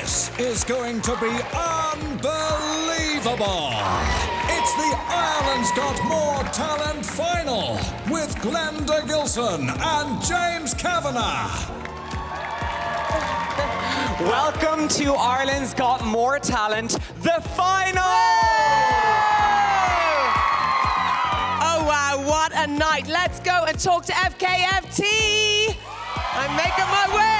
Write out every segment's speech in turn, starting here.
This is going to be unbelievable. It's the Ireland's Got Mór Talent final with Glenda Gilson and James Kavanagh. Welcome to Ireland's Got Mór Talent, the final! Oh wow, what a night. Let's go and talk to FKFT. I'm making my way.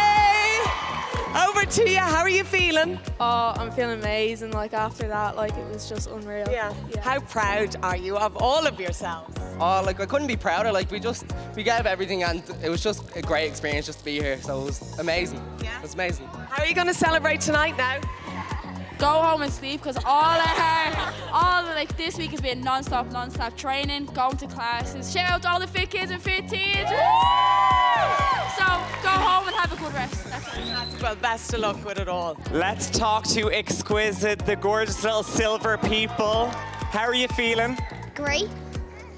Over to you, how are you feeling? Oh, I'm feeling amazing, after that, it was just unreal. Yeah. How proud are you of all of yourselves? Oh, I couldn't be prouder. We gave everything, and it was just a great experience just to be here. So it was amazing. Yeah. It was amazing. How are you going to celebrate tonight now? Go home and sleep, because this week has been non-stop training, going to classes. Shout out to all the fit kids and fit teens. So go home and have a good rest. That's it. Well, best of luck with it all. Let's talk to Exquisite, the gorgeous little silver people. How are you feeling? Great.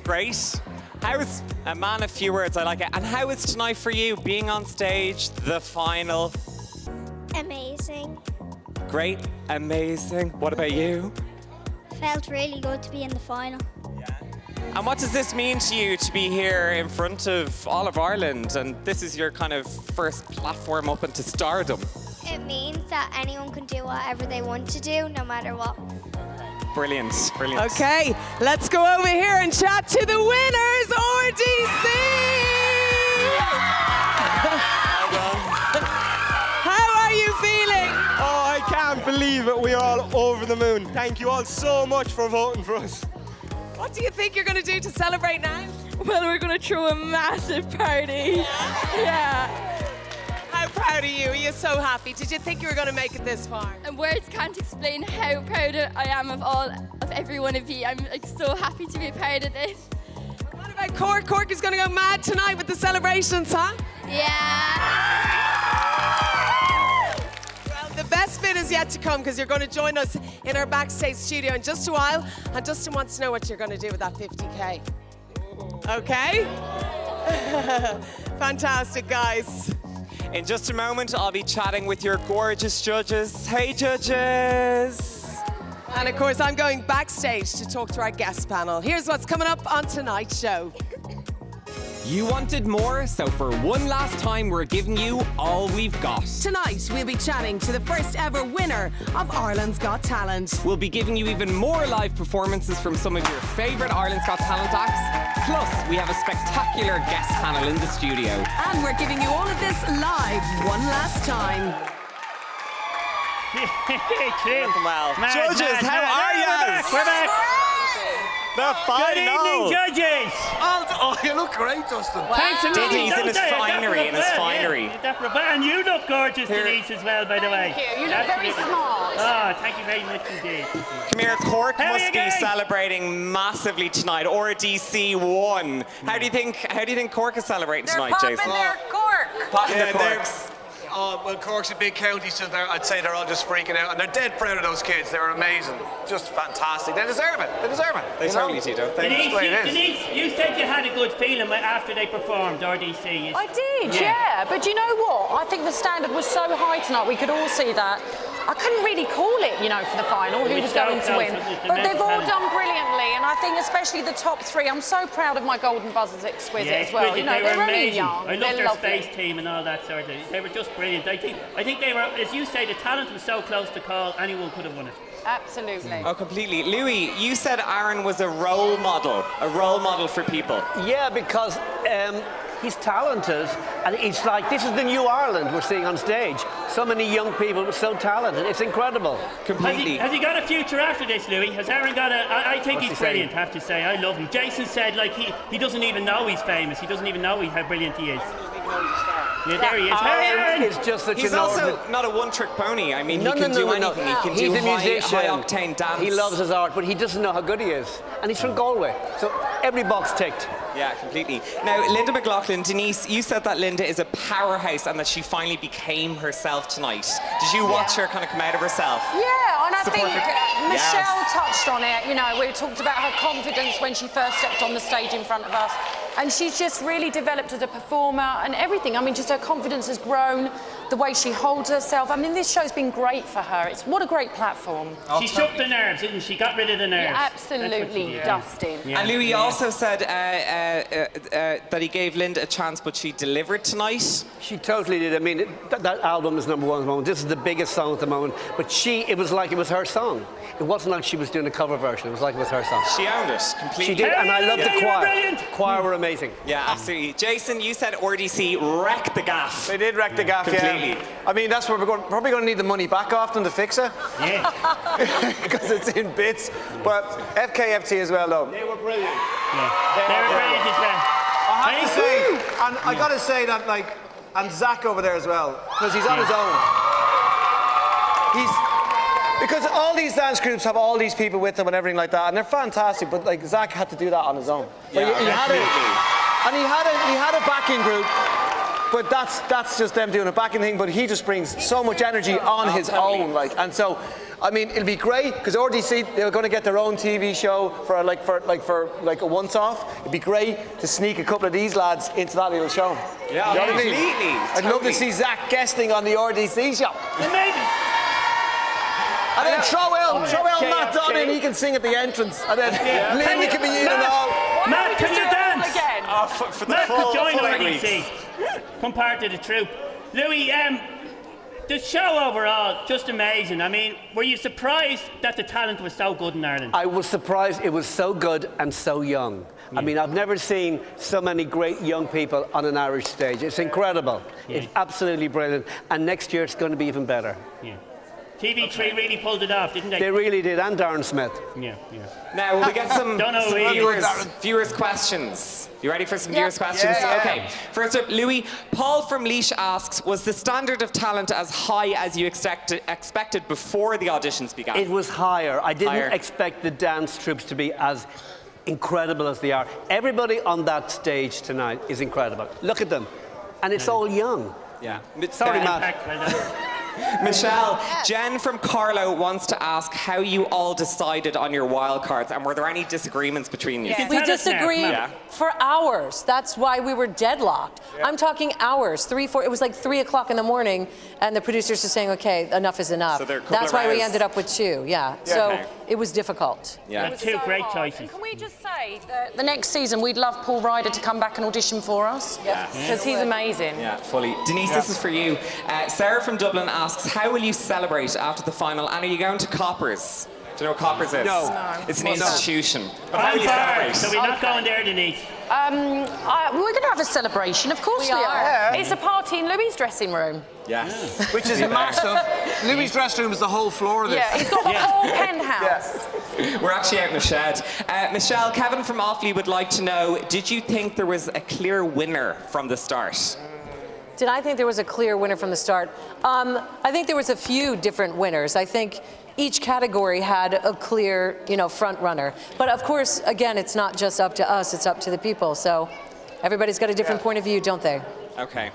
Great. How's a man of few words? I like it. And how is tonight for you, being on stage, the final? Amazing. Great, amazing. What about you? Felt really good to be in the final. And what does this mean to you to be here in front of all of Ireland? And this is your kind of first platform up into stardom. It means that anyone can do whatever they want to do, no matter what. Brilliant, brilliant. Okay, let's go over here and chat to the winners, RDC! How are you feeling? Oh, I can't believe it. We are all over the moon. Thank you all so much for voting for us. What do you think you're going to do to celebrate now? Well, we're going to throw a massive party. Yeah. How proud are you? Are you so happy? Did you think you were going to make it this far? And words can't explain how proud I am of every one of you. I'm so happy to be a part of this. What about Cork? Cork is going to go mad tonight with the celebrations, huh? Yeah. The best bit is yet to come, because you're going to join us in our backstage studio in just a while, and Dustin wants to know what you're going to do with that 50K. Okay? Fantastic, guys. In just a moment, I'll be chatting with your gorgeous judges. Hey, judges. And of course, I'm going backstage to talk to our guest panel. Here's what's coming up on tonight's show. You wanted more, so for one last time, we're giving you all we've got. Tonight, we'll be chatting to the first ever winner of Ireland's Got Talent. We'll be giving you even more live performances from some of your favourite Ireland's Got Talent acts. Plus, we have a spectacular guest panel in the studio. And we're giving you all of this live one last time. Well, judges, how are you? We're back. The final. Good evening, judges. Oh, you look great, Dustin. Thanks a million. Denise in his finery, And you look gorgeous, Denise, as well, by the way. Thank you. You look very smart. Oh, thank you very much indeed. Come here, Cork How are must you be going? celebrating massively tonight. RDC won. How do you think Cork is celebrating tonight, Jason? their cork. Popping Yeah, the corks. Well, Cork's a big county, so I'd say they're all just freaking out. And they're dead proud of those kids. They were amazing. Just fantastic. They deserve it. They deserve it. They certainly do, don't they? Denise, you said you had a good feeling after they performed, RDC. I did, yeah. But you know what? I think the standard was so high tonight, we could all see that. I couldn't really call it, for the final, who was going to win. But they've all done brilliantly, and I think especially the top three. I'm so proud of my Golden Buzzers Exquisite as well. Exquisite, They're were only amazing. young. I love They're their lovely. space team and all that sort of thing. They were just brilliant. I think they were, as you say, the talent was so close to call, anyone could have won it. Absolutely. Oh, completely. Louis, you said Aaron was a role model for people. Yeah, because he's talented, and it's like, this is the new Ireland we're seeing on stage. So many young people were so talented. It's incredible. Completely. Has he got a future after this, Louis? Has Aaron got a... I think What's he's he saying? brilliant, I have to say. I love him. Jason said, he doesn't even know he's famous. He doesn't even know how brilliant he is. Yeah, there he is. Aaron is just such He's an also not a one-trick pony. I mean, No, he can do no. anything. He can He's do a musician. high-octane dance. He loves his art, but he doesn't know how good he is. And he's from Galway, so every box ticked. Yeah, completely. Now, Linda McLaughlin, Denise, you said that Linda is a powerhouse and that she finally became herself tonight. Did you watch her kind of come out of herself? Yeah, and I think Michelle Yes. touched on it. You know, we talked about her confidence when she first stepped on the stage in front of us. And she's just really developed as a performer and everything. I mean, just her confidence has grown, the way she holds herself. I mean, this show's been great for her. What a great platform. She shook the nerves, didn't she? Got rid of the nerves. Yeah, absolutely dusting. Yeah. And Louis also said that he gave Linda a chance, but she delivered tonight. She totally did. I mean, that album is #1 at the moment. This is the biggest song at the moment. But it was like it was her song. It wasn't like she was doing a cover version. It was like it was her song. She owned it completely. She did, and I love the choir. Choir were amazing. Yeah, absolutely. Jason, you said RDC wrecked the gaff. They did wreck the gaff, completely. yeah. I mean, that's where we're probably going to need the money back off them to fix it. Yeah. Because it's in bits. But FKFT as well, though. They were brilliant. Yeah. They were brilliant as well. I have to say, and I got to say that, like, and Zach over there as well, because he's on his own. Because all these dance groups have all these people with them and everything like that, and they're fantastic. But like Zach had to do that on his own. Like, Yeah, he had a backing group, but that's just them doing a backing thing. But he just brings so much energy on his own, like, and so. I mean, it'll be great because RDC, they're going to get their own TV show for a once-off. It'd be great to sneak a couple of these lads into that little show. Yeah, you know what I mean? completely. I'd love to see Zach guesting on the RDC show. Maybe. And then throw out Matt on in, he can sing at the entrance. And then Lindy can be in and out. Matt, can you dance? Again? For the Matt could join full 8 RDC. weeks. Come part of the troupe. Louis, the show overall, just amazing. I mean, were you surprised that the talent was so good in Ireland? I was surprised it was so good and so young. I mean, I've never seen so many great young people on an Irish stage. It's incredible. Yeah. It's absolutely brilliant. And next year it's going to be even better. Yeah. TV3 really pulled it off, didn't they? They really did, and Darren Smith. Yeah. Now, we get some Don't know viewers' questions. You ready for some viewers' questions? Yeah. Okay. First up, Louis. Paul from Laois asks, was the standard of talent as high as you expected before the auditions began? It was higher. I didn't Higher. expect the dance troops to be as incredible as they are. Everybody on that stage tonight is incredible. Look at them. And it's all young. Yeah. Sorry, Matt. Michelle, Jen from Carlo wants to ask how you all decided on your wild cards, and were there any disagreements between you? We disagreed for hours. That's why we were deadlocked. I'm talking hours, 3, 4. It was like 3 o'clock in the morning, and the producers are saying, "Okay, enough is enough." So there are a couple That's of why we rounds. ended up with 2. Yeah. So okay. it was difficult. Yeah. It was two great choices. Can we just say that the next season we'd love Paul Ryder to come back and audition for us? Yeah. Because he's amazing. Yeah, fully. Denise, this is for you. Sarah from Dublin asks, how will you celebrate after the final? And are you going to Coppers? Do you know what Coppers is? No. It's an institution. But how will you celebrate? So we're not going there, Denise. We're going to have a celebration, of course we are. Yeah. It's a party in Louis' dressing room. Yes. Which is massive. Louis' dressing room is the whole floor of this. Yeah, he's got the whole penthouse. We're actually out in the shed. Michelle, Kevin from Offaly would like to know, did you think there was a clear winner from the start? Did I think there was a clear winner from the start? I think there was a few different winners. I think each category had a clear, front runner. But of course, again, it's not just up to us, it's up to the people. So everybody's got a different point of view, don't they? Okay.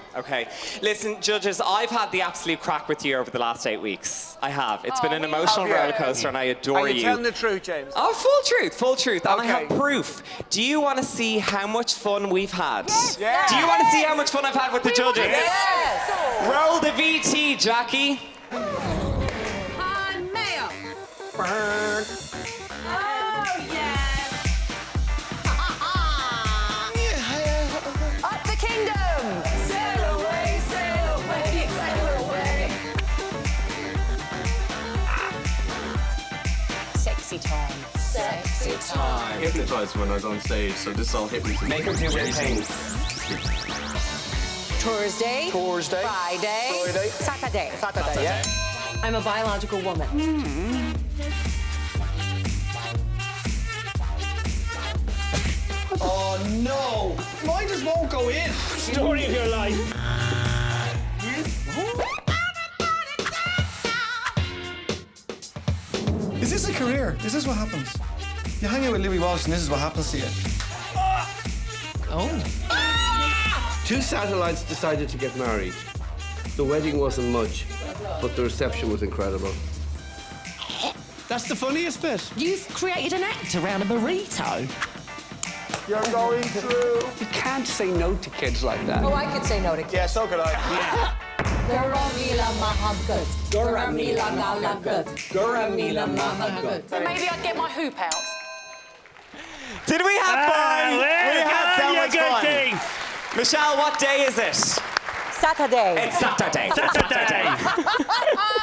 Listen, judges, I've had the absolute crack with you over the last 8 weeks. I have. It's been an emotional roller coaster, and I adore Are you. you telling the truth, James? Oh, full truth. And I have Okay. proof. Do you want to see how much fun we've had? Yes. Yeah. Do you want to see how much fun I've had with the judges? Yes. Roll the VT, Jackie. On mayo. Burn. Up the kingdom! Sail away, sail away, sail away. Sexy time. Sexy time. Hypnotised when I was on stage, so this all hypnotism. Make them do weird things. Thursday. Friday. Saturday. Saturday, yeah? I'm a biological woman. Oh no! Mine just won't go in. Story of your life. Is this a career? Is this what happens? You hang out with Louis Walsh and this is what happens to you. Oh. Two satellites decided to get married. The wedding wasn't much, but the reception was incredible. That's the funniest bit. You've created an act around a burrito. You're going through. You can't say no to kids like that. Oh, I could say no to kids. Yeah, so could I. Yeah. So maybe I'd get my hoop out. Did we have fun? We had so much fun. Things. Michelle, what day is it? Saturday. It's Saturday. Saturday.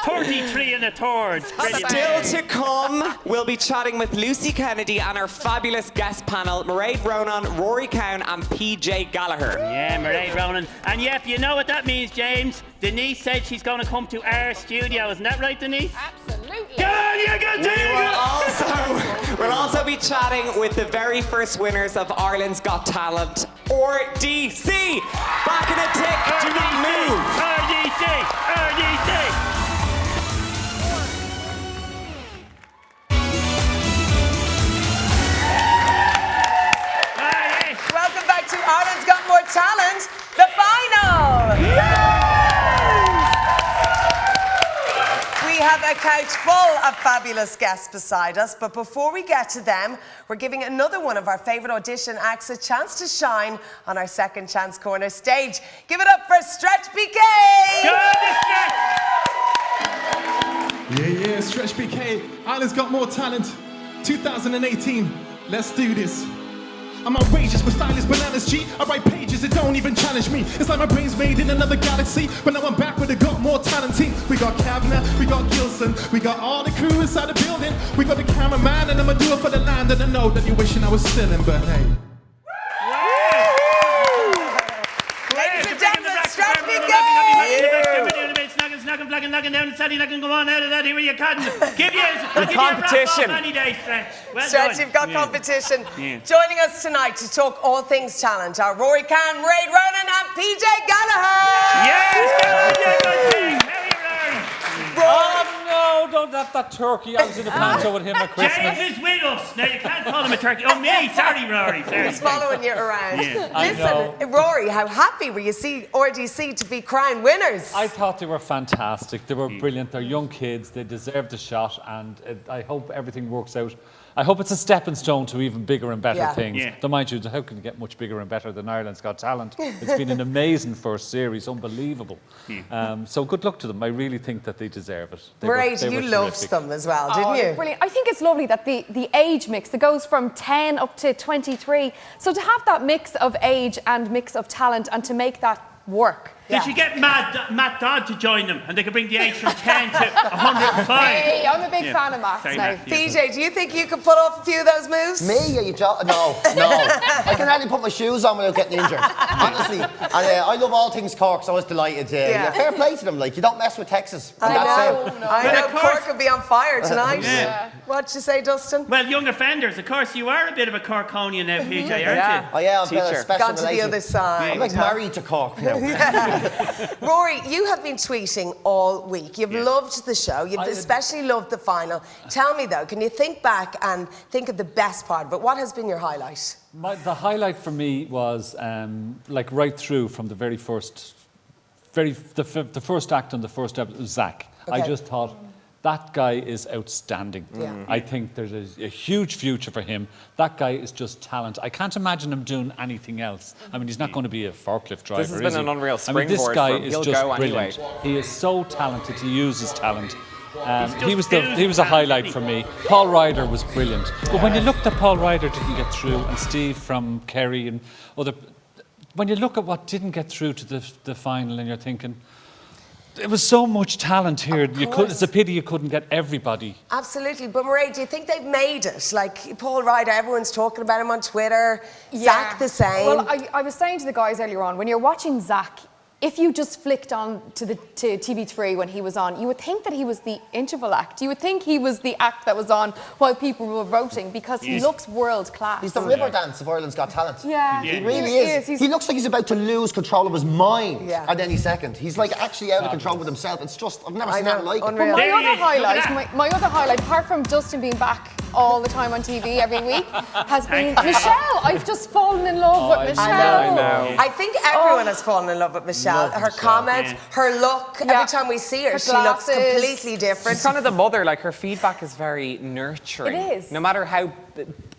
33 and a third. Still to come, we'll be chatting with Lucy Kennedy and our fabulous guest panel, Mairead Ronan, Rory Cowan and PJ Gallagher. Yeah, Mairead Ronan. And yep, you know what that means, James? Denise said she's going to come to our studio. Isn't that right, Denise? Absolutely. Come on, you can do it! We'll also be chatting with the very first winners of Ireland's Got Talent, RDC. Back in a tick, do not move. RDC! RDC! Welcome back to Ireland's Got More Talent, the final. We have a couch full of fabulous guests beside us, but before we get to them, we're giving another one of our favourite audition acts a chance to shine on our Second Chance Corner stage. Give it up for Stretch BK! Yeah, Stretch BK, Ireland's Got More Talent, 2018, let's do this. I'm outrageous, my style is bananas, G. I write pages that don't even challenge me. It's like my brain's made in another galaxy. But now I'm back with a Got More Talent team. We got Kavanagh, we got Gilson, we got all the crew inside the building. We got the cameraman, and I'ma do it for the land. And I know that you're wishing I was still in, but hey. Ladies and gentlemen, Stretch BK! Knocking down the Saturday, knocking go on out of that here you couldn't. Give you a competition. Any day, Stretch. Well Stretch, done. you've got competition. Yeah. Joining us tonight to talk all things talent are Rory Cowan, Mairead Ronan and PJ Gallagher! Yes, come on, you good thing. How Oh no, don't have that turkey. I was in the panto with him at Christmas. James is with us. Now you can't call him a turkey. Oh me, sorry Rory. Sorry. He's following you around. Yeah. Listen, Rory, how happy were you see RDC to be crowned winners? I thought they were fantastic. They were brilliant. They're young kids. They deserved a shot, and I hope everything works out. I hope it's a stepping stone to even bigger and better things. Yeah. Though, mind you, how can you get much bigger and better than Ireland's Got Talent? It's been an amazing first series, unbelievable. So good luck to them. I really think that they deserve it. Mairead, you loved them as well, didn't you? Brilliant. I think it's lovely that the age mix that goes from 10 up to 23. So to have that mix of age and mix of talent and to make that work. They should get Matt Dodd to join them, and they could bring the age from 10 to 105. Hey, I'm a big fan of Matt now. PJ, do you think you could pull off a few of those moves? Me? No. I can hardly put my shoes on without getting injured. Honestly. And I love all things Cork, so I was delighted. Fair play to them. Like, you don't mess with Texas. I know Cork will be on fire tonight. What'd you say, Dustin? Well, young offenders, of course, you are a bit of a Corkonian now, PJ, aren't you? Oh, yeah, I've got a special Gone to the other side. I'm like married to Cork now. Rory, you have been tweeting all week. You've loved the show. You've especially loved the final. Tell me, though, can you think back and think of the best part of it? What has been your highlight? The highlight for me was like right through from the very first, the first act on the first episode, Zach. Okay. I just thought, that guy is outstanding. I think there's a huge future for him. That guy is just talent. I can't imagine him doing anything else. I mean, he's not going to be a forklift driver, This has been an unreal springboard. This guy for him. is He'll just go brilliant. anyway. He is so talented. He uses talent. He was a highlight for me. Paul Ryder was brilliant. But when you look that Paul Ryder didn't get through, and Steve from Kerry and other, when you look at what didn't get through to the final, and you're thinking, there was so much talent here. It's a pity you couldn't get everybody. Absolutely. But Mairead, do you think they've made it? Like Paul Ryder, everyone's talking about him on Twitter. Zach the same. Well, I was saying to the guys earlier on, when you're watching Zach, if you just flicked on to TV3 when he was on, you would think that he was the interval act. You would think he was the act that was on while people were voting because he looks world class. He's the river dance of Ireland's Got Talent. Yeah. He really is. He looks like he's about to lose control of his mind at any second. He's like actually out of control with himself. It's just, I've never seen that like it. But my other highlight, apart from Dustin being back all the time on TV every week has been Michelle. I've just fallen in love with Michelle. I think everyone has fallen in love with Michelle. Her comments, her look. Every time we see her, she looks completely different. She's kind of the mother. Like, her feedback is very nurturing. It is. No matter how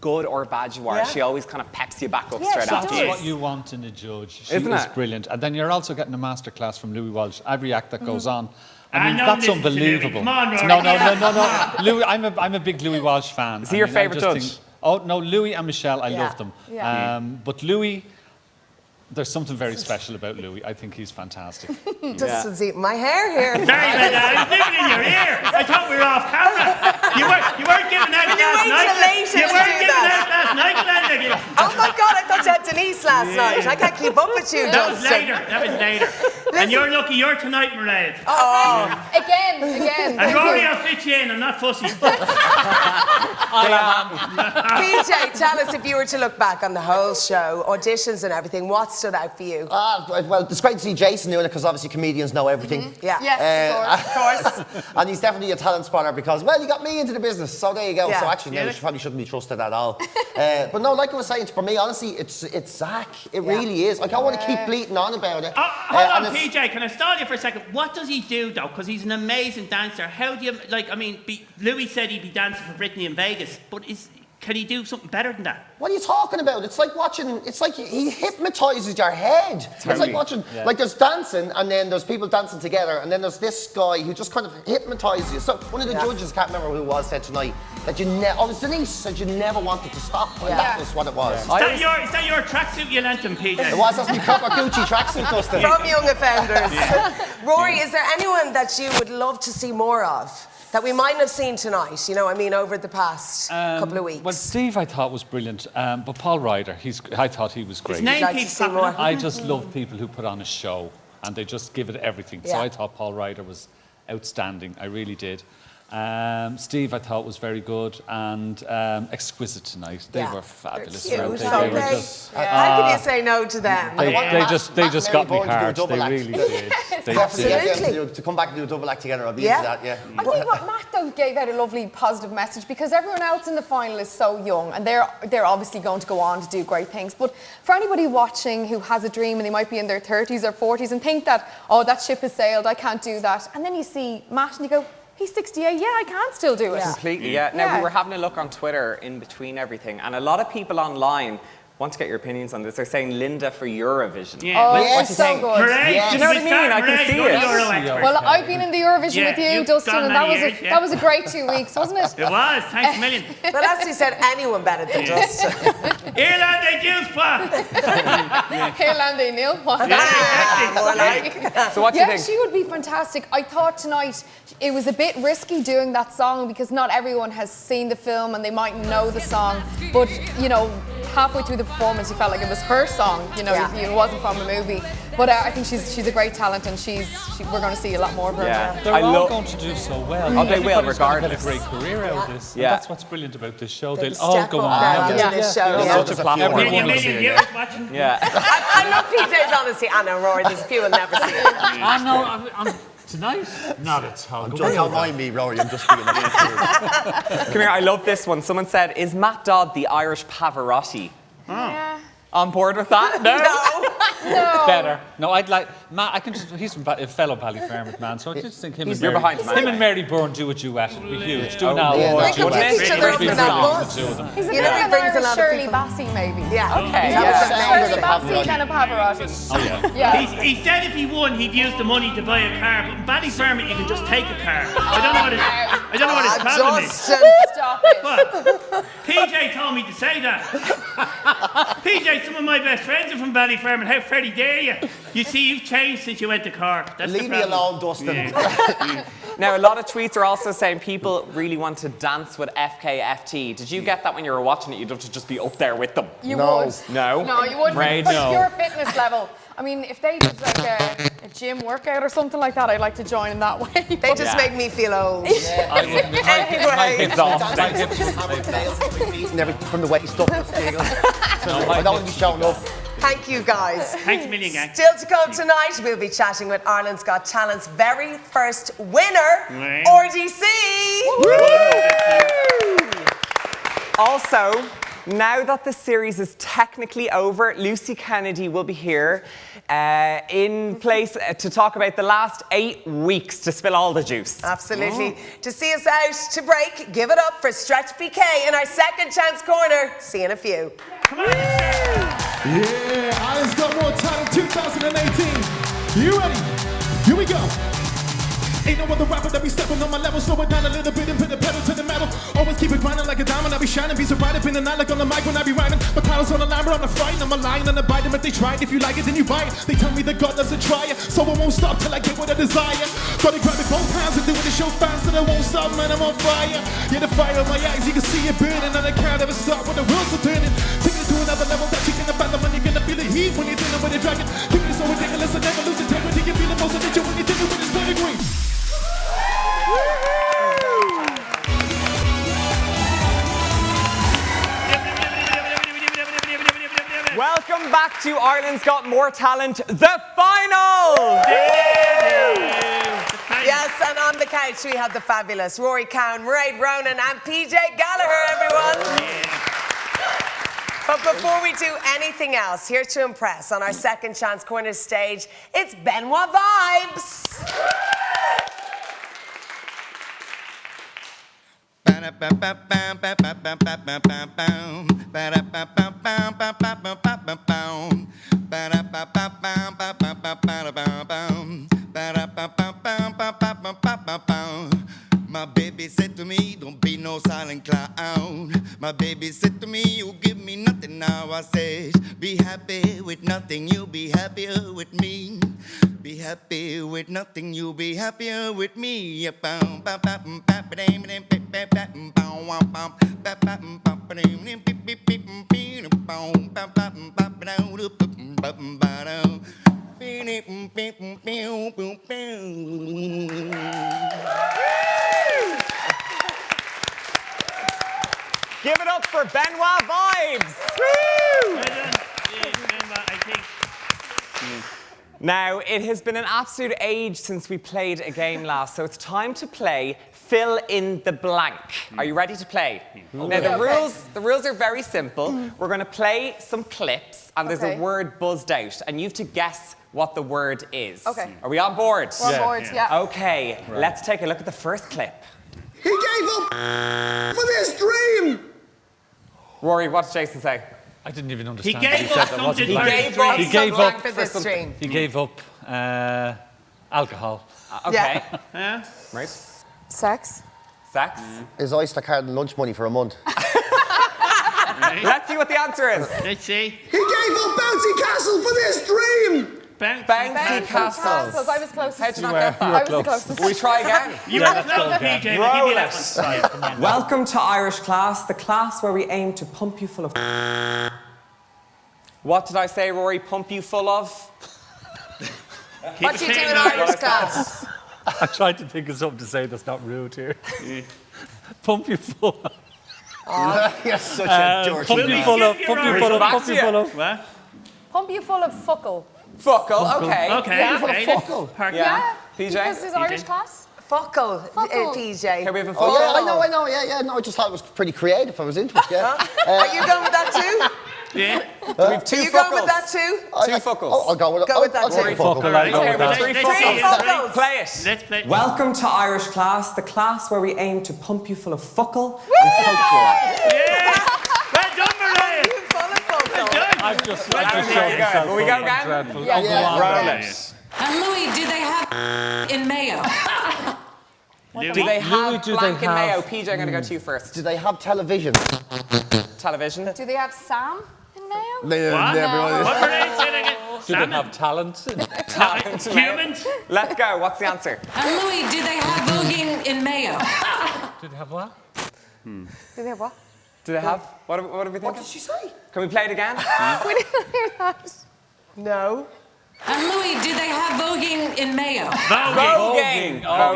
good or bad you are, she always kind of peps you back up straight after. That's what you want in a judge. She Isn't is it? brilliant. And then you're also getting a masterclass from Louis Walsh. Every act that goes on. I mean, that's unbelievable. Come on, Rory. No. Louis, I'm a big Louis Walsh fan. Is he your favourite judge? Oh, no, Louis and Michelle, I love them. But Louis, there's something very special about Louis. I think he's fantastic. Dustin's eating my hair here. Sorry about that. I'm living in your ear. I thought we were off camera. You weren't giving out last night. You weren't giving out last night, Glenda. Oh my God, I thought you had Denise last night. I can't keep up with you, That was Dustin. later. And you're lucky you're tonight, Mairead. Oh. Again. And Rory, I'll fit you in. I'm not fussy. PJ, tell us, if you were to look back on the whole show, auditions and everything, what stood out for you? Well, it's great to see Jason doing it because obviously comedians know everything. Yeah. Yes, of course. And he's definitely a talent spotter because, well, you got me into the business, so there you go. Yeah. So actually, no, you probably shouldn't be trusted at all. But no, like I was saying, for me, honestly, it's Zach. It really is. Like, I want to keep bleating on about it. Hold on, PJ, can I stall you for a second? What does he do, though? Because he's an amazing dancer. How do you, like, I mean, Louis said he'd be dancing for Britney in Vegas, but can he do something better than that? What are you talking about? It's like watching, it's like he hypnotises your head. It's like watching, like there's dancing and then there's people dancing together and then there's this guy who just kind of hypnotises you. So one of the judges, can't remember who it was, said tonight that you never, it was Denise, said you never wanted to stop. And that was what it was. Is that your tracksuit you lent him, PJ? It was, that's my proper Gucci tracksuit, Dustin. From Young Offenders. Rory, is there anyone that you would love to see more of? That we might have seen tonight, you know, I mean, over the past couple of weeks. Well, Steve, I thought was brilliant, but Paul Ryder, I thought he was great. His name keeps popping up. I just love people who put on a show and they just give it everything. So I thought Paul Ryder was outstanding. I really did. Steve, I thought, was very good, and exquisite tonight. They were fabulous. They're cute, They were just, how can you say no to them? They just got me hard. They really did. To come back and do a double act together, I'll be into that, I think what Matt, though, gave out a lovely positive message because everyone else in the final is so young and they're obviously going to go on to do great things. But for anybody watching who has a dream and they might be in their 30s or 40s and think that, oh, that ship has sailed, I can't do that. And then you see Matt and you go, he's 68, yeah, I can still do it. Completely, yeah. Now, we were having a look on Twitter in between everything, and a lot of people online want to get your opinions on this. They're saying Linda for Eurovision. Yeah. Oh, yes, so good. Do you know what I mean? I can see it. Well, I've been in the Eurovision with you, Dustin, and that was a great 2 weeks, wasn't it? It was, thanks a million. But as you said, anyone better than Dustin. Irlande juice pot. Irlande nil pot. So what do you think? She would be fantastic. I thought tonight it was a bit risky doing that song because not everyone has seen the film and they mightn't know the song. But, you know, halfway through the performance, you felt like it was her song. You know, it wasn't from a movie. But I think she's a great talent, and we're going to see a lot more of her. Yeah. They're all going to do so well. Oh, they will, regardless. Get a great career out of this. Yeah. That's what's brilliant about this show. They'll all go on. This show. Such a platform. Yeah. I love PJ's honesty. I know, Rory, there's a few will never see it. I know. I'm tonight? Not at all. Don't mind me, Rory. I'm just being a Come here, I love this one. Someone said, is Matt Dodd the Irish Pavarotti? Yeah. On board with that? No. Better. No, I'd like Matt. He's from a fellow Ballyfermot man, so I just think him and Mary Byrne do a duet. It'd be huge. Do an album. They could pick each other up in that bus. He's a bit of an Irish Shirley Bassey, maybe. Yeah. Okay. Shirley Bassey and a Pavarotti. Oh yeah. He said if he won, he'd use the money to buy a car. But in Ballyfermot, you can just take a car. I don't know what his problem is. Stop it. What? PJ told me to say that. PJ, some of my best friends are from Ballyfermot. How fairly dare you? You see, you've changed since you went to Cork. That's Leave me alone, Dustin. Now, a lot of tweets are also saying people really want to dance with FKFT. Did you get that when you were watching it? You'd have to just be up there with them. You would. No? No, you wouldn't. Right, But no. pure fitness level. I mean, if they did like a gym workout or something like that, I'd like to join in that way. They just make me feel old. I wouldn't. Anyway. From the waist up. I don't want to be showing up. Thank you, guys. Thanks a million, gang. Still to come tonight, we'll be chatting with Ireland's Got Talent's very first winner, RDC. Also, now that the series is technically over, Lucy Kennedy will be here in place to talk about the last 8 weeks to spill all the juice. Absolutely. To see us out to break, give it up for Stretch PK in our second chance corner. See you in a few. Yeah, Ireland's Got Mór Talent 2018. You ready? Here we go. Ain't no other rapper that be stepping on my level. Slow it down a little bit and put the pedal to the metal. Always keep it grinding like a diamond. I be shining, be so bright up in the night like on the mic when I be rhyming. My title's on the line, but I'm not frightened. I'm a lion and I bite them if they try it. If you like it, then you buy it. They tell me that God doesn't try it, so I won't stop till I get what I desire. Gotta grab it both hands and do it to show fast that I won't stop, man. I'm on fire. Yeah, the fire in my eyes, you can see it burning, and I can't ever stop when the wheels are turning. Take it to another level that you can fathom, when you're gonna feel the heat when you're dealing with a dragon. Keep it so ridiculous, I never lose integrity. You feel the most of it when you're dealing with this pedigree. Welcome back to Ireland's Got Mór Talent, the final! Yes, and on the couch we have the fabulous Rory Cowan, Mairead Ronan and PJ Gallagher, everyone. But before we do anything else, here to impress on our second chance corner stage, it's Benoit Vibes. My baby said to me, don't be no silent clown. My baby said to me, you give me nothing. Now I said, be happy with nothing, you'll be happier with me. Be happy with nothing, you'll be happier with me. Give it up for Benoit Vibes! Woo! Now, it has been an absolute age since we played a game last, so it's time to play Fill in the Blank. Are you ready to play? Now, the rules are very simple. We're going to play some clips, and there's a word buzzed out, and you have to guess what the word is. Okay. Are we on board? We're on board, yeah. Okay, let's take a look at the first clip. He gave up for this dream. Rory, what did Jason say? I didn't even understand. He gave up something. He gave up alcohol. Okay. Yeah. Right. Sex. Sex. Is Oyster card and lunch money for a month? Let's see what the answer is. Let's see. He gave up Bouncy Castle for this dream. Bouncy Castles. I was closest. How'd you not get that? I was the closest. We try again. You were close, PJ. We'll give you that one. Welcome to Irish class, the class where we aim to pump you full of... What did I say, Rory? Pump you full of? What do you do in Irish class? I tried to think of something to say that's not rude here. Pump you full of... Oh, you're such a dork. Pump you full of... Pump you full of... Pump you full of... What? Pump you full of fuckle. Fuckle, okay. Okay. Yeah. Fuckle. Yeah. PJ? Because there's Irish class. Fuckle, PJ. Can we have a Oh, fuckle? yeah, I know. Yeah. No, I just thought it was pretty creative. I was into it, yeah. Are you going with that too? Yeah. We have two Are you fuckles. going with that too? Two fuckles. Oh, I'll go with it. Go with that I'll take a too. fuckle. Fuckle, I'll go with that. Three Let's see fuckles. it. Fuckles. Play it. Let's play. Welcome to Irish class, the class where we aim to pump you full of fuckle and folklore. Yeah. Well done, Mariah. You full of fuckle. I've just There showed we go. myself Will we go up. again? Dreadful. Yeah. Oh, go on. Roll it. And Louis, do they have in mayo? Do they have Louis, do blank they and mayo? have- PJ, I'm going to go to you first. Do they have television? Television. Do they have Sam in mayo? What? What were they saying again? Do they have talent? Talent. Humans? Let's go. What's the answer? And Louis, do they have voguing in mayo? Do they have what? Do they have what? Do they have? What are we thinking? What did she say? Can we play it again? We didn't hear that. No. And Louis, do they have voguing in mayo? Voguing. Voguing. Oh.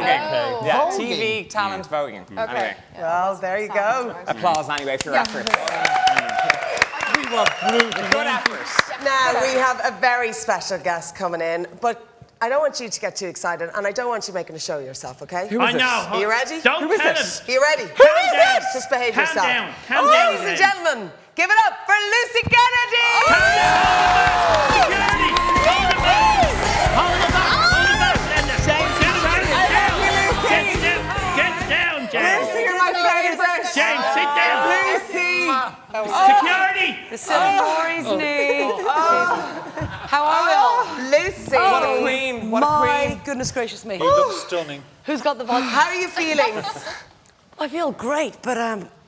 Yeah, Voguing. TV talent voguing. Okay. Well, there you go. Applause anyway for your efforts. We want blue. Good effort. Now we have a very special guest coming in, but I don't want you to get too excited, and I don't want you making a show of yourself, okay? Who is it? Are you ready? Don't Who is tell it? him. Are you ready? Calm Who is down. it? Just behave Calm yourself. down. Calm down, Ladies and then. gentlemen, give it up for Lucy Kennedy! Security! Hold the back! Hold the back! Hold the back, Linda! Get down, James! Lucy, you're my favourite! James, sit down! Lucy! Security! The silly Maury's knee. How are we all? Lucy! What a queen! What a My queen! goodness gracious me. You look stunning. Who's got the vodka? How are you feeling? I feel great, but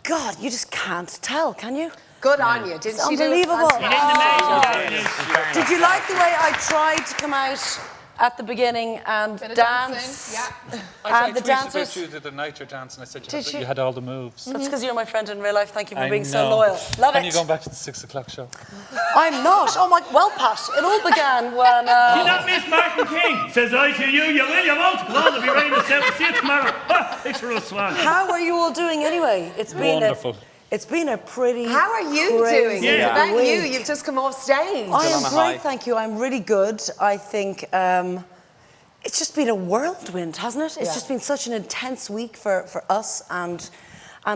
God, you just can't tell, can you? Good on you. Didn't It's she do it unbelievable. fantastic? Did you like the way I tried to come out at the beginning and Bit of dance? dancing, And the tweeted dancers. about you the night you're dancing. I said Did you? you had all the moves. That's because you're my friend in real life. Thank you for I being so know. loyal. Love When it. you going back to the 6 o'clock show? I'm not. Oh my. Well, Pat, it all began when. You not miss Martin King? Says I to you, you will, you won't. Come on, it'll be raining the 7th. See you tomorrow. Picture of a swan. How are you all doing anyway? It's been Wonderful. It's been a pretty. How are you crazy doing? It's Yeah. about week. you. You've just come off stage. I am on a great, high. thank you. I'm really good. I think it's just been a whirlwind, hasn't it? It's Yeah. just been such an intense week for us and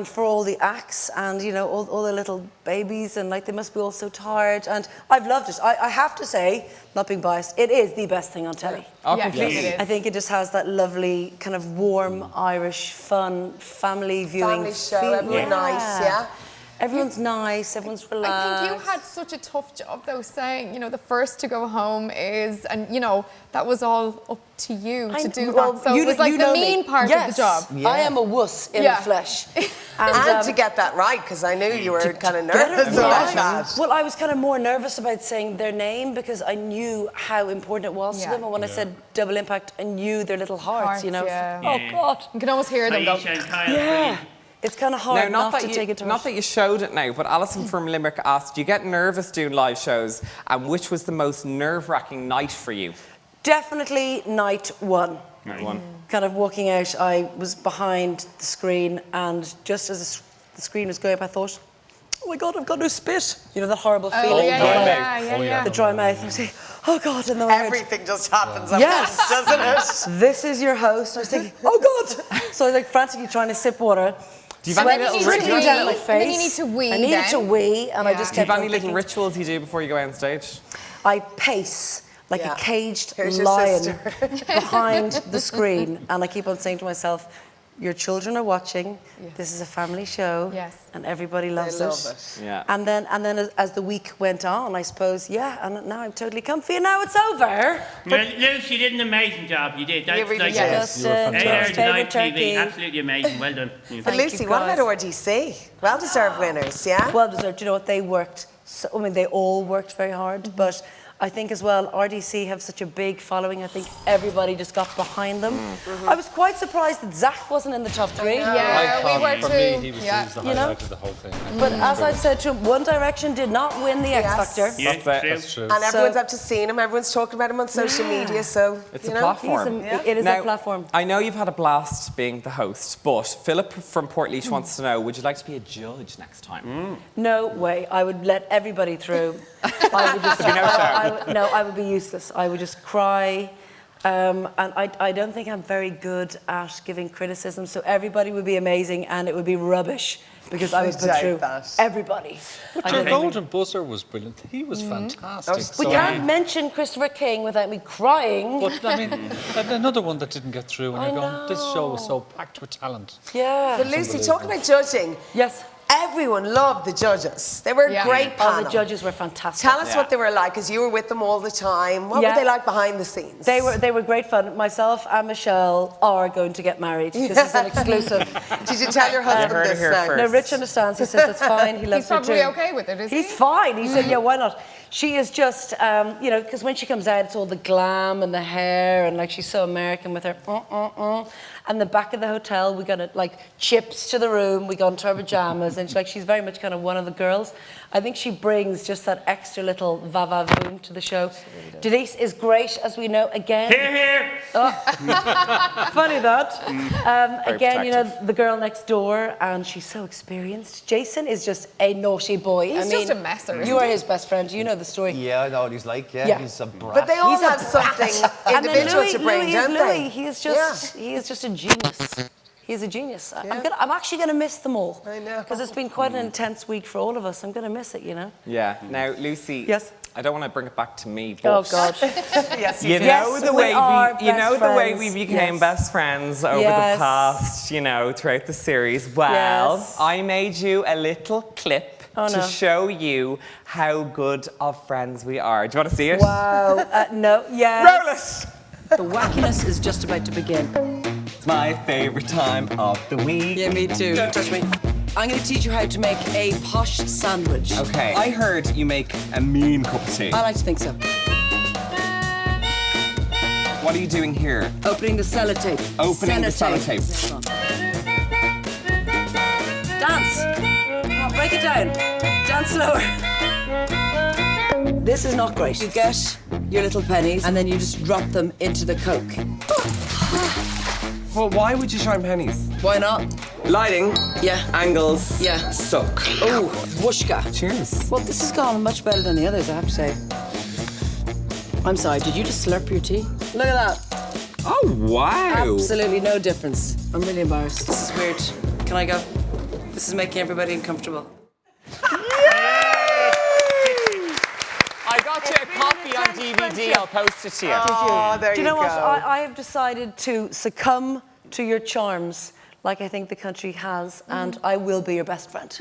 for all the acts and, you know, all the little babies and, like, they must be all so tired. And I've loved it. I have to say, not being biased, it is the best thing on telly. Oh, Yes, completely. it is. I think it just has that lovely kind of warm Irish, fun, family viewing Family show, feel. everyone nice, yeah? Everyone's nice, everyone's relaxed. I think you had such a tough job, though, saying, you know, the first to go home is, and, you know, that was all up to you to do that. So it was like the mean part of the job. I am a wuss in the flesh. And to get that right, because I knew you were kind of nervous about that. Well, I was kind of more nervous about saying their name because I knew how important it was to them. And when I said Double Impact, I knew their little hearts, you know. Yeah. Oh, God. You can almost hear them go. Aisha and Kyle, Yeah. It's kind of hard Now, not to take it to not that you showed it now, but Alison from Limerick asked, do you get nervous doing live shows? And which was the most nerve-wracking night for you? Definitely night one. Night one. Kind of walking out, I was behind the screen, and just as the screen was going up, I thought, oh my God, I've got no spit. You know, that horrible feeling. The dry mouth. And I say, oh God, and then Everything just happens at yes, once, doesn't it? This is your host. I was thinking, oh God. So I was like frantically trying to sip water. Do you have any little rituals? Down my face. And then you need to wee I needed then. to wee, and I just Do you kept have on any little thinking, rituals you do before you go on stage? I pace like a caged Here's your lion sister. behind the screen, and I keep on saying to myself, your children are watching. This is a family show, and everybody loves love it. it. Yeah. And then as the week went on, I suppose, and now I'm totally comfy, and now it's over. Well, Lucy, you did an amazing job. You did. That's really like did. Just, 8 hours of live favourite TV. turkey. Absolutely amazing. Well done. But Lucy, what about RDC? Well-deserved winners, yeah? Well deserved. You know what? They worked. I mean, they all worked very hard, but I think as well, RDC have such a big following. I think everybody just got behind them. I was quite surprised that Zach wasn't in the top 3. Yeah, we were For too. me, he was the You know? highlight of the whole thing. But as I've said to him, One Direction did not win the X Factor. Yeah, That's true. And everyone's up to seeing him. Everyone's talking about him on social media, so, It's you a know. platform. It is Now, a platform. I know you've had a blast being the host, but Philip from Portlaoise wants to know, would you like to be a judge next time? No way. I would let everybody through. I would just. I would be useless. I would just cry. And I don't think I'm very good at giving criticism, so everybody would be amazing and it would be rubbish because I would put doubt through that. everybody. But your golden buzzer was brilliant. He was fantastic. We can't mention Christopher King without me crying. But I mean, another one that didn't get through, and you're going, this show was so packed with talent. Yeah. But Lucy, talking about judging, Yes. everyone loved the judges. They were a great panel. All the judges were fantastic. Tell us what they were like, because you were with them all the time. What Yeah. were they like behind the scenes? They were great fun. Myself and Michelle are going to get married. This is an exclusive. Did you tell your husband heard it this here now? first. No, Rich understands. He says it's fine. He loves He's her probably too. okay with it, is he? He's fine. He said, yeah, why not? She is just, you know, because when she comes out, it's all the glam and the hair, and like she's so American with her. And the back of the hotel, we got like chips to the room. We got into our pajamas, and she's very much kind of one of the girls. I think she brings just that extra little va-va-voom to the show. Denise is great, as we know, again. Here, here. Oh. Funny that. Again, you know, protective. the girl next door, and she's so experienced. Jason is just a naughty boy. He's just a messer, isn't You are he? his best friend. You know the story. Yeah, I know what he's like. Yeah, Yeah. he's a brat. But they all He's a have something And then individual Louis, to bring, Louis don't is they? Louis. He is just a genius. He's a genius. I'm actually going to miss them all. I know. Because it's been quite an intense week for all of us. I'm going to miss it, you know. Yeah. Now, Lucy. Yes. I don't want to bring it back to me, but Oh, God. Yes, you know Yes, the we way are you know best the way friends. we became Yes. best friends over Yes. the past, you know, throughout the series. Well, Yes. I made you a little clip Oh, to no. show you how good of friends we are. Do you want to see it? Wow. No. Yes. Roll it. The wackiness is just about to begin. It's my favorite time of the week. Yeah, me too. Don't touch me. I'm going to teach you how to make a posh sandwich. Okay. I heard you make a mean cup of tea. I like to think so. What are you doing here? Opening the sellotape. Opening the sellotape. Dance. Come on, break it down. Dance slower. This is not great. You get your little pennies and then you just drop them into the Coke. Well, why would you shine pennies? Why not? Lighting. Yeah. Angles. Yeah. Suck. Oh, whooshka. Cheers. Well, this has gone much better than the others, I have to say. I'm sorry, did you just slurp your tea? Look at that. Oh, wow. Absolutely no difference. I'm really embarrassed. This is weird. Can I go? This is making everybody uncomfortable. I got you a copy on DVD. I'll post it to you. Oh, there Do you you know go. what? I have decided to succumb to your charms, like I think the country has, and I will be your best friend.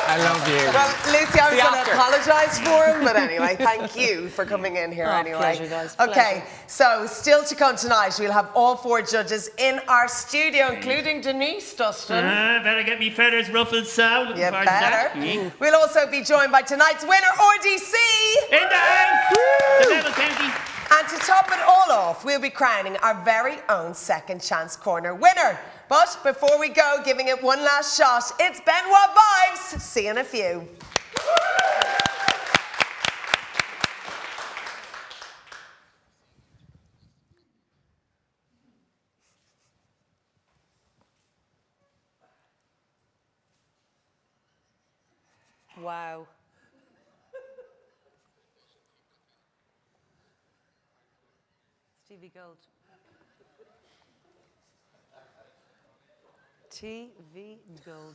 I love you. Well, Lucy, I was See you going to after. apologise for him, but anyway, thank you for coming in here anyway. Pleasure, guys. Okay, so still to come tonight, we'll have all 4 judges in our studio, including Denise Dustin. Better get me feathers ruffled, so. Looking Yeah, forward to that. better. We'll also be joined by tonight's winner, RDC. In the house! The Level County. And to top it all off, we'll be crowning our very own Second Chance Corner winner. But before we go, giving it one last shot, it's Benoit Vibes. See you in a few. Wow. TV Gold. TV Gold.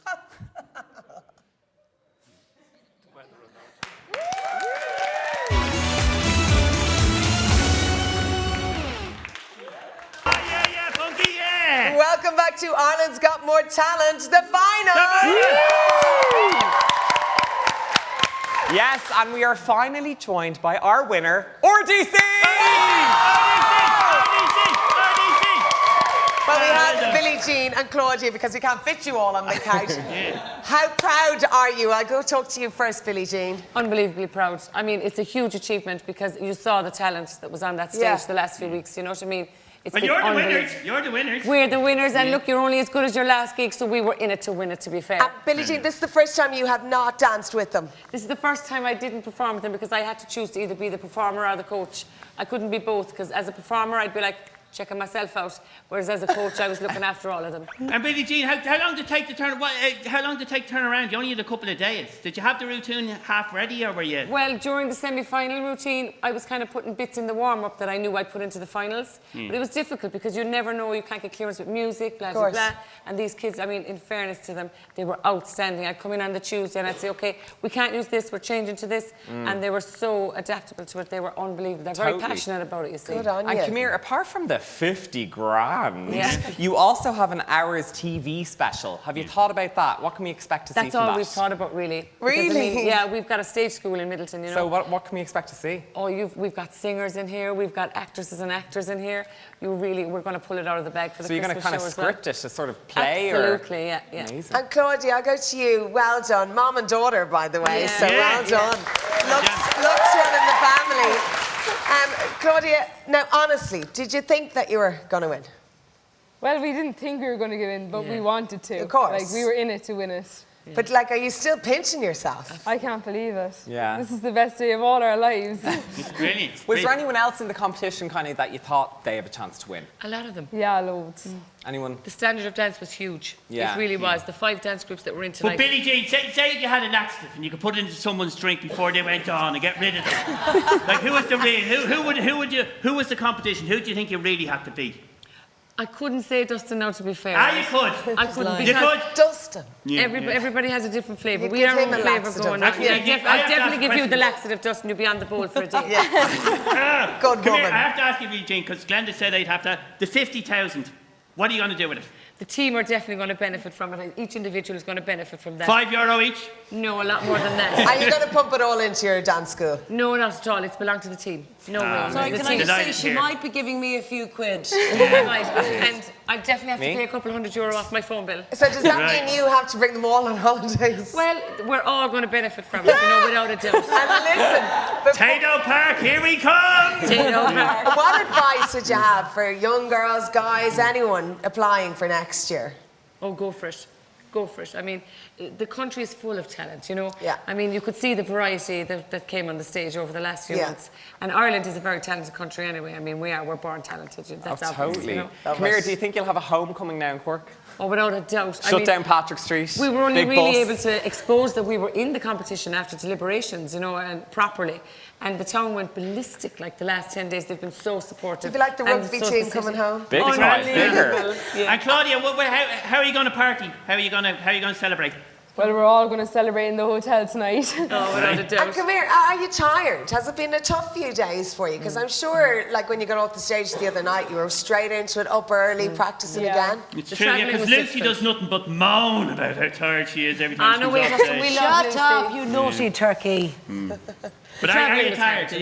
Yeah, funky, yeah! Welcome back to Ireland's Got More Talent, the final. Yes, and we are finally joined by our winner, RDC! Well, we had Billie Jean and Claudia because we can't fit you all on the couch. How proud are you? I'll go talk to you first, Billie Jean. Unbelievably proud. I mean, it's a huge achievement because you saw the talent that was on that stage Yeah. the last few weeks, you know what I mean? It's Well, been you're the unbelievable. winners. You're the winners. We're the winners, and look, you're only as good as your last gig, so we were in it to win it, to be fair. Billie Jean, this is the first time you have not danced with them. This is the first time I didn't perform with them because I had to choose to either be the performer or the coach. I couldn't be both because as a performer, I'd be like checking myself out, whereas as a coach, I was looking after all of them. And Billie Jean, how long did it take to turn? How long did it take to turn around? You only had a couple of days. Did you have the routine half ready, or were you? Well, during the semi-final routine, I was kind of putting bits in the warm-up that I knew I'd put into the finals. But it was difficult because you never know, you can't get clearance with music, blah, blah, blah. And these kids, I mean, in fairness to them, they were outstanding. I'd come in on the Tuesday and I'd say, okay, we can't use this, we're changing to this. And they were so adaptable to it. They were unbelievable. They're very passionate about it, you see. Good on you. And come here, apart from the 50 grand, Yeah. you also have an hour's TV special. Have you thought about that? What can we expect to see That's from all that? we've thought about, really. Really? Because, I mean, yeah, we've got a stage school in Middleton, you know. So what can we expect to see? Oh, we've got singers in here, we've got actresses and actors in here. We're going to pull it out of the bag for the So you're going to Christmas kind of show as well. script it to sort of play? Absolutely, yeah. Amazing. And Claudia, I'll go to you. Well done. Mom and daughter, by the way, so well done. Looks running the family. Claudia, now honestly, did you think that you were going to win? Well, we didn't think we were going to get in, but we wanted to. Of course. Like, we were in it to win it. But like, are you still pinching yourself? I can't believe it. Yeah. This is the best day of all our lives. It's brilliant. Was there anyone else in the competition kind of that you thought they have a chance to win? A lot of them. Yeah, loads. Anyone? The standard of dance was huge. Yeah. It really was. The 5 dance groups that were in tonight. But Billie Jean, say you had an accident and you could put it into someone's drink before they went on and get rid of it. Like, who was the real? Who was the competition? Who do you think you really had to beat? I couldn't say Dustin now, to be fair. Ah, you could. I couldn't. You could. Dustin. Yeah, everybody has a different flavour. You We give have our him own a flavour laxative. going on. Actually, I'll definitely give you the laxative, Dustin. You'll be on the bowl for a day. Good Come woman. here, I have to ask you, Billie Jean, because Glenda said I'd have to. The 50,000. What are you going to do with it? The team are definitely going to benefit from it. Each individual is going to benefit from that. €5 each? No, a lot more than that. Are you going to pump it all into your dance school? No, not at all. It's belonged to the team. No way. Sorry, The can team. I just say she might be giving me a few quid. Yeah, right. And I definitely have Me? to pay a couple €100 off my phone bill. So does that Right. mean you have to bring them all on holidays? Well, we're all going to benefit from it, without a doubt. And listen, Tato Park, here we come! Tato Park. what advice would you have for young girls, guys, anyone applying for next year? Oh, go for it. Go for it. I mean, the country is full of talent, you know? Yeah. I mean, you could see the variety that came on the stage over the last few months. And Ireland is a very talented country anyway. I mean, we're born talented. That's obvious, Totally. you know? Come here, do you think you'll have a homecoming now in Cork? Oh, without a doubt. Shut down Patrick Street. We were only big really bus. able to expose that we were in the competition after deliberations, you know, and properly. And the town went ballistic like the last 10 days. They've been so supportive. Do you like the And rugby so team the coming city. home? Big time, bigger. Yeah. And Claudia, how are you going to party? How are you going to celebrate? Well, we're all going to celebrate in the hotel tonight. Oh, without a doubt. And come here, are you tired? Has it been a tough few days for you? Because I'm sure, like when you got off the stage the other night, you were straight into it, up early, practicing again. It's The true, yeah, travelling because was Lucy different. does nothing but moan about how tired she is every time no, she we comes have off to- stage. we love Shut up, you naughty turkey. But are travelling you was tired? hard, you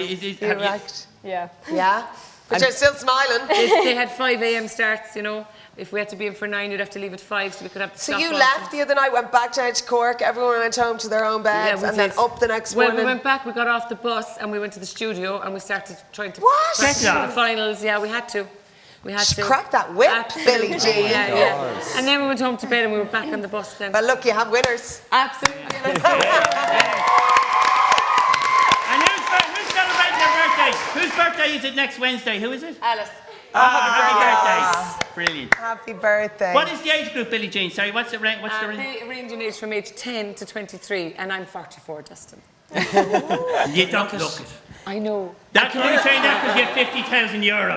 know. Have you- Yeah. Yeah? But you're still smiling. They had 5 a.m. starts, you know. If we had to be in for 9, you'd have to leave at 5, so we could have to So stop you off. left the other night, went back down to Cork, everyone went home to their own beds, we and then did. up the next Well, morning. we went back, we got off the bus, and we went to the studio, and we started trying to What? practice Get for off. the finals. Yeah, we had to. We had to. Crack that whip, Absolutely. Billie Jean. Yeah. And then we went home to bed, and we were back on the bus then. But look, you have winners. Absolutely. And who's celebrating their birthday? Whose birthday is it next Wednesday? Who is it? Alice. Happy birthday. Brilliant. Happy birthday. What is the age group, Billie Jean? Sorry, what's the range? They range in age from age 10 to 23, and I'm 44, Dustin. You don't look it. I know. That's why you're saying that because you have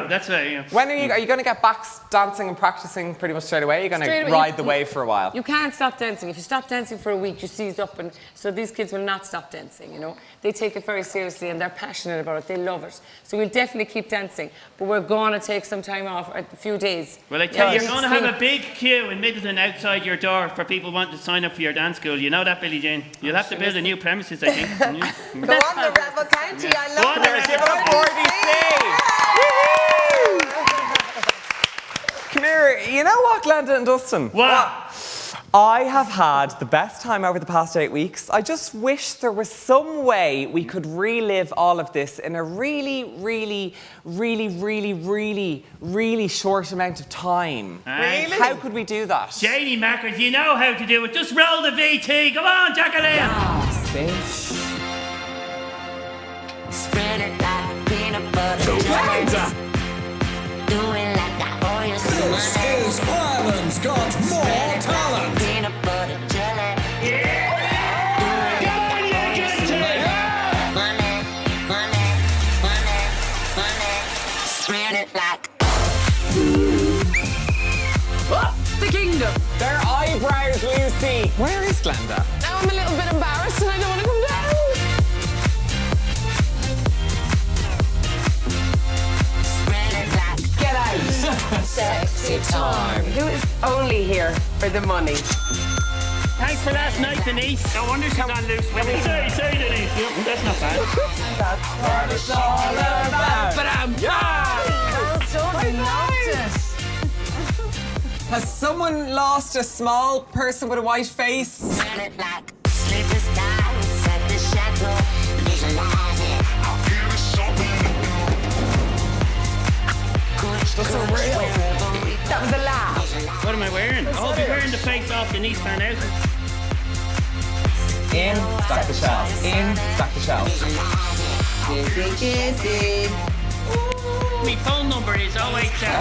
€50,000. That's why. You know. When are you going to get back dancing and practicing pretty much straight away? You're going Straight to away. ride the wave for a while? You can't stop dancing. If you stop dancing for a week, you seize up. And so these kids will not stop dancing, you know. They take it very seriously and they're passionate about it. They love it. So we'll definitely keep dancing. But we're going to take some time off, a few days. Well, I tell you, Yeah, you're going to have a big queue in Middleton outside your door for people wanting to sign up for your dance school. You know that, Billie Jean? You'll have to build a new premises, I think. Go on, the Rebel County. I love Go on, it. give it up for Come here, you know what, Glenda and Dustin? What? I have had the best time over the past 8 weeks. I just wish there was some way we could relive all of this in a really, really, really, really, really, really short amount of time. Really? How could we do that? Janie Mackers, you know how to do it. Just roll the VT. Come on, Jacqueline. Bitch. Spread it like peanut butter jelly. Do it like I owe you some money. This is Ireland's Got More Talent. Peanut butter jelly. Spread it like. The kingdom. Their eyebrows, Lucy. Where is Glenda? Now I'm a little bit embarrassed and I don't want to come down. Get out. Sexy time. Who is only here for the money? Thanks for last night, Denise. No wonder she's on loose women. Say, Denise. Yep, that's not bad. That's what it's all about. But I'm Has someone lost a small person with a white face? Spread it like sleepless nights at the chateau. Visualize it. I feel it something. That's so real. That was a laugh. What am I wearing? I'll be wearing the face off Denise Van Houten. In, stack the shells. In, stack the shells. My phone number is 087.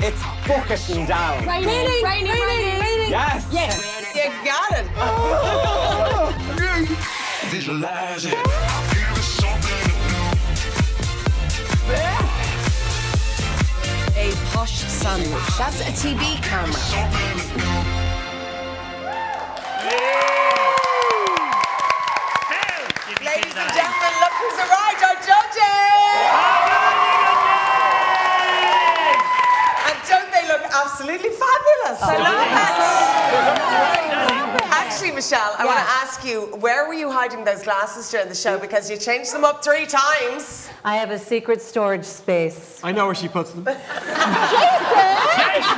It's bucketing down. Raining. Yes. You got it. Visualize it. A posh sandwich. That's a TV camera. Ladies and gentlemen, look who's arrived, our judges! And don't they look absolutely fabulous? I love that. Actually, Michelle, I want to ask you, where were you hiding those glasses during the show? Because you changed them up 3 times. I have a secret storage space. I know where she puts them. Jason,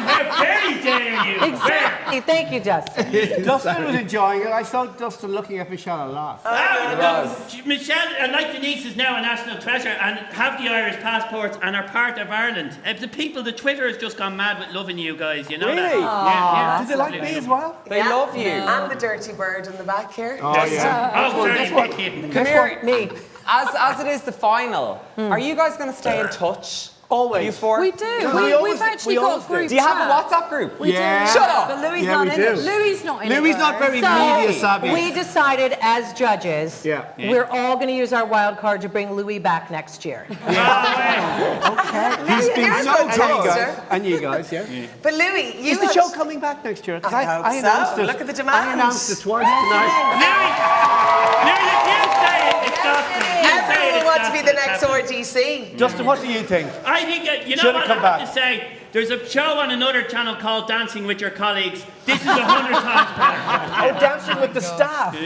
how very dare you? Exactly. Thank you, Dustin. Dustin was enjoying it. I saw Dustin looking at Michelle a lot. Michelle, like Denise, is now a national treasure and have the Irish passports and are part of Ireland. The Twitter has just gone mad with loving you guys, you know Really? that? Yeah. Did they like me as well? They love you. And the dirty bird in the back here. Oh, yeah. Oh, sorry, Come here. Me. As it is the final, are you guys going to stay in touch? Always. You four? We do. We've actually got a group. Do you have a WhatsApp group? We do. Shut up. But Louis Yeah, not we in do. it. Louis not in it. Louis not very media savvy. We decided as judges, Yeah. we're all going to use our wild card to bring Louis back next year. Okay. He's been so good. And you guys, yeah. But Louis, you Is the show coming back next year? 'Cause I hope I announced so. it. Look at the demand. I announced it twice tonight. Louis, if you say it, it's Dustin. Everyone wants to be the next RDC. Justin, what do you think? I think, you know Should what it come I have back? to say? There's a show on another channel called Dancing with Your Colleagues. This is 100 times better. Oh, dancing with the staff. That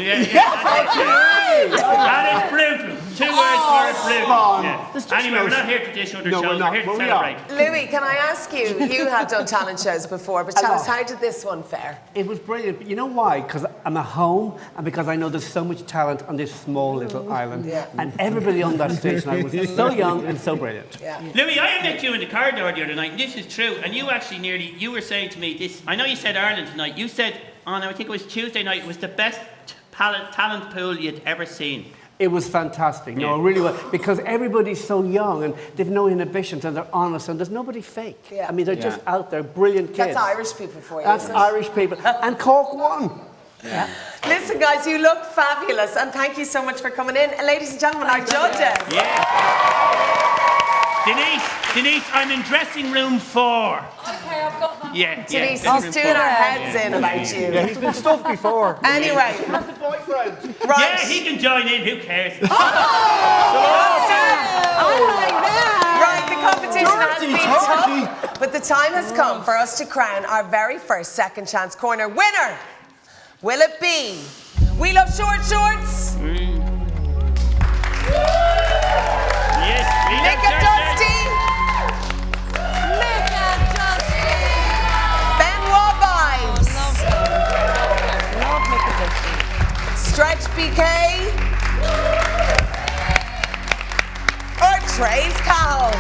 is brutal. 2 words for it, brutal. Yeah. Anyway, we're not here to dish other shows. We're here to celebrate. Louis, can I ask you, you have done talent shows before, but tell us, how did this one fare? It was brilliant. But you know why? Because I'm at home and because I know there's so much talent on this small little island. Yeah. And everybody on that stage tonight was so young and so brilliant. Yeah. Louis, I met you in the corridor the other night, and this is true. And you actually you were saying to me this. I know you said Ireland tonight. You said I think it was Tuesday night, it was the best talent pool you'd ever seen. It was fantastic. No, it really was. Because everybody's so young and they've no inhibitions and they're honest and there's nobody fake. Yeah. I mean, they're just out there, brilliant kids. That's Irish people for you. That's isn't it? Irish people. And Cork won. Yeah. Listen, guys, you look fabulous, and thank you so much for coming in. And ladies and gentlemen, our judges. Yeah. Denise, I'm in dressing room 4. Okay, I've got that. Yeah. Denise, yeah, he's doing our heads in about you. Yeah, he's been stuffed before. Anyway. That's the boyfriend. Right. Yeah, he can join in. Who cares? Right, the competition has been tough, but the time has come for us to crown our very first Second Chance Corner winner. Will it be We Love Short Shorts? Yes, we Nick love and Dusty? Nick and Dusty. Benoit Vibes. Love Nick and Dusty. Stretch BK. Or Trace Cowell.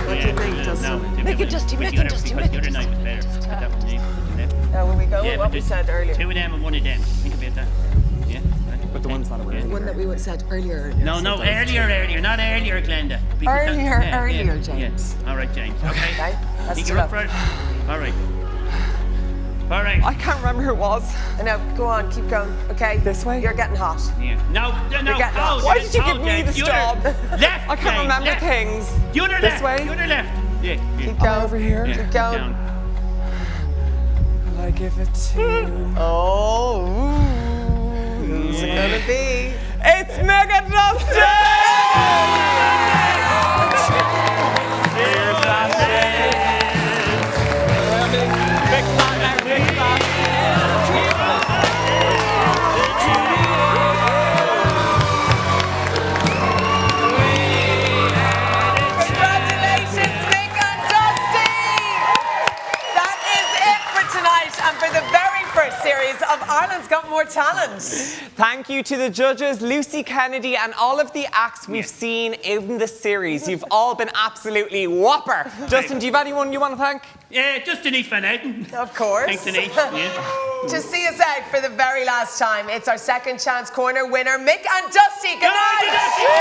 What do you think, Dustin? Nick and Dusty, Nick and Dusty. Because the other night was better. That was me. Will we go Yeah, with what but we said earlier? 2 of them and 1 of them. Think about that. Yeah. But the one's not a winner. One that we said earlier. No, earlier, not earlier, Glenda. Earlier, James. Yeah. All right, James. Okay. That's Think too you're up low. for it? All right. All right. I can't remember who it was. I know. Go on, keep going. Okay. This way? You're getting hot. Yeah. No. You're getting hot. Why did you give me this job? Left. I can't remember left. things. The other This left. way? The other left. Yeah. Keep going. Over here. Yeah. Keep going. Down. Will I give it to you? Oh. Who's it gonna be? It's Nick and Dusty! Congratulations, Nick and Dusty! That is it for tonight and for the very first series Ireland's Got More Talent. Thank you to the judges, Lucy Kennedy, and all of the acts we've seen in the series. You've all been absolutely whopper. Justin, do you have anyone you want to thank? Yeah, just Denise Van Outen. Of course. Thanks, Denise. Yeah. To see us out for the very last time, it's our second chance corner winner, Mick and Dusty. Good night.